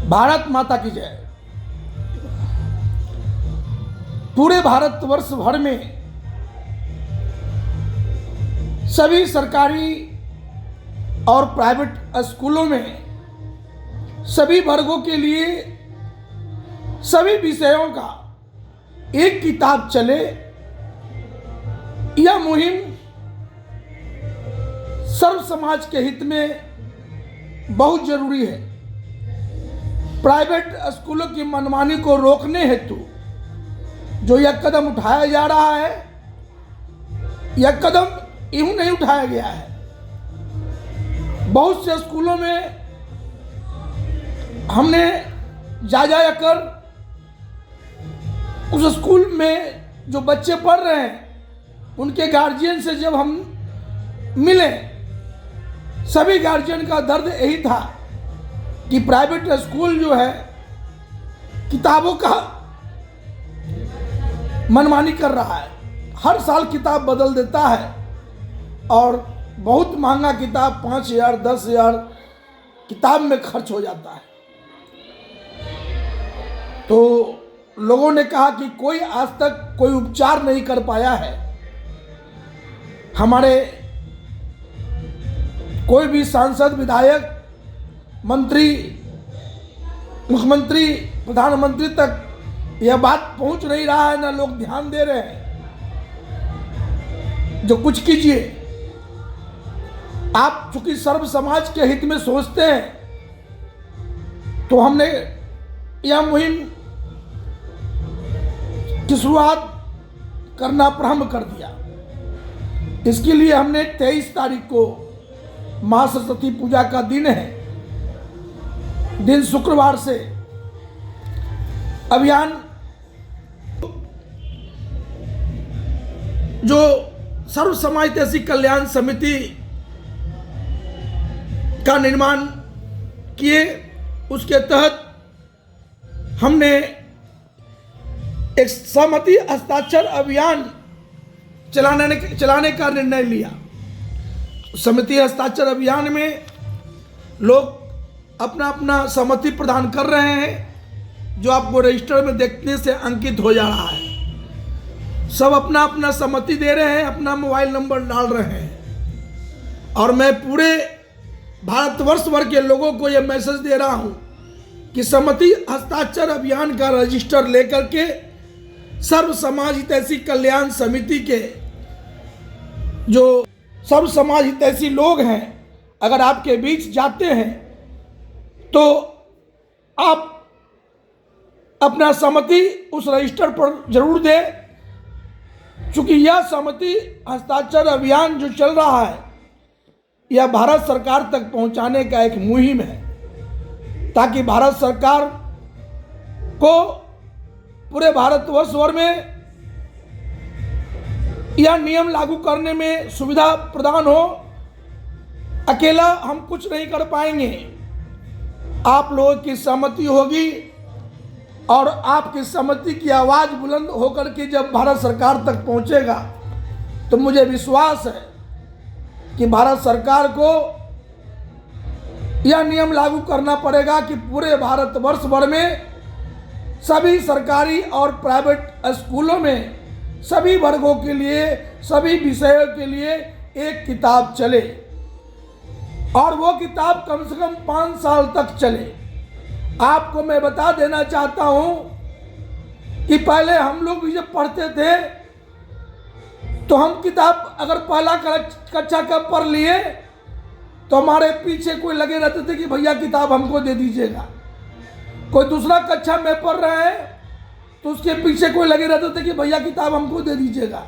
भारत माता की जय। पूरे भारतवर्ष भर में सभी सरकारी और प्राइवेट स्कूलों में सभी वर्गों के लिए सभी विषयों का एक किताब चले, यह मुहिम सर्व समाज के हित में बहुत जरूरी है। प्राइवेट स्कूलों की मनमानी को रोकने हेतु जो यह कदम उठाया जा रहा है, यह कदम यूं नहीं उठाया गया है। बहुत से स्कूलों में हमने जा कर उस स्कूल में जो बच्चे पढ़ रहे हैं उनके गार्जियन से जब हम मिले, सभी गार्जियन का दर्द यही था कि प्राइवेट स्कूल जो है किताबों का मनमानी कर रहा है। हर साल किताब बदल देता है और बहुत महंगा किताब 5,000 10,000 किताब में खर्च हो जाता है। तो लोगों ने कहा कि कोई आज तक कोई उपचार नहीं कर पाया है। हमारे कोई भी सांसद, विधायक, मंत्री, मुख्यमंत्री, प्रधानमंत्री तक यह बात पहुंच नहीं रहा है, ना लोग ध्यान दे रहे हैं। जो कुछ कीजिए, आप चूंकि सर्व समाज के हित में सोचते हैं, तो हमने यह मुहिम की शुरुआत करना प्रारंभ कर दिया। इसके लिए हमने 23 तारीख को मां सरस्वती पूजा का दिन है, दिन शुक्रवार से अभियान जो सर्व समाज हितैषी कल्याण समिति का निर्माण किए, उसके तहत हमने एक सहमति हस्ताक्षर अभियान चलाने का निर्णय लिया। सहमति हस्ताक्षर अभियान में लोग अपना अपना सहमति प्रदान कर रहे हैं, जो आपको रजिस्टर में देखने से अंकित हो जा रहा है। सब अपना अपना सहमति दे रहे हैं, अपना मोबाइल नंबर डाल रहे हैं। और मैं पूरे भारतवर्ष भर के लोगों को यह मैसेज दे रहा हूं कि सहमति हस्ताक्षर अभियान का रजिस्टर लेकर के सर्व समाज हितैषी कल्याण समिति के जो सर्व समाज हितैषी लोग हैं, अगर आपके बीच जाते हैं तो आप अपना सहमति उस रजिस्टर पर जरूर दें। चूंकि यह सहमति हस्ताक्षर अभियान जो चल रहा है, यह भारत सरकार तक पहुंचाने का एक मुहिम है, ताकि भारत सरकार को पूरे भारतवर्ष भर में यह नियम लागू करने में सुविधा प्रदान हो। अकेला हम कुछ नहीं कर पाएंगे। आप लोगों की सहमति होगी और आपकी सहमति की आवाज बुलंद होकर के जब भारत सरकार तक पहुंचेगा, तो मुझे विश्वास है कि भारत सरकार को यह नियम लागू करना पड़ेगा कि पूरे भारतवर्ष भर में सभी सरकारी और प्राइवेट स्कूलों में सभी वर्गों के लिए, सभी विषयों के लिए एक किताब चले, और वो किताब कम से कम 5 साल तक चले। आपको मैं बता देना चाहता हूं कि पहले हम लोग भी जब पढ़ते थे तो हम किताब अगर पहला कक्षा का पढ़ लिए तो हमारे पीछे कोई लगे रहते थे कि भैया किताब हमको दे दीजिएगा। कोई दूसरा कक्षा में पढ़ रहे हैं तो उसके पीछे कोई लगे रहते थे कि भैया किताब हमको दे दीजिएगा।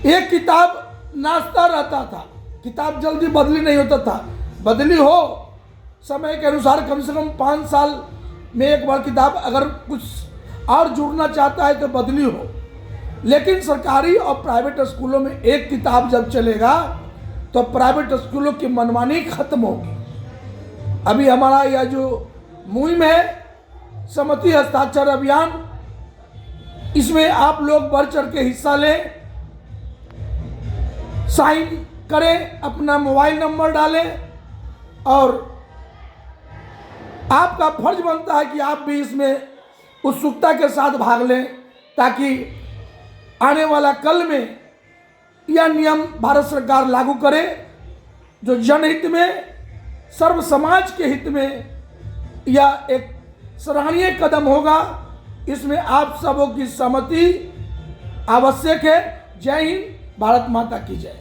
एक किताब नाश्ता रहता था, किताब जल्दी बदली नहीं होता था। बदली हो समय के अनुसार कम से कम 5 साल में एक बार किताब अगर कुछ और जुड़ना चाहता है तो बदली हो। लेकिन सरकारी और प्राइवेट स्कूलों में एक किताब जब चलेगा तो प्राइवेट स्कूलों की मनमानी खत्म होगी। अभी हमारा यह जो मुहिम है सहमति हस्ताक्षर अभियान, इसमें आप लोग बढ़ चढ़ के हिस्सा लें, साइन करें, अपना मोबाइल नंबर डालें और आपका फर्ज बनता है कि आप भी इसमें उत्सुकता के साथ भाग लें, ताकि आने वाला कल में यह नियम भारत सरकार लागू करे जो जनहित में, सर्व समाज के हित में यह एक सराहनीय कदम होगा। इसमें आप सबों की सहमति आवश्यक है। जय हिंद, भारत माता की जय।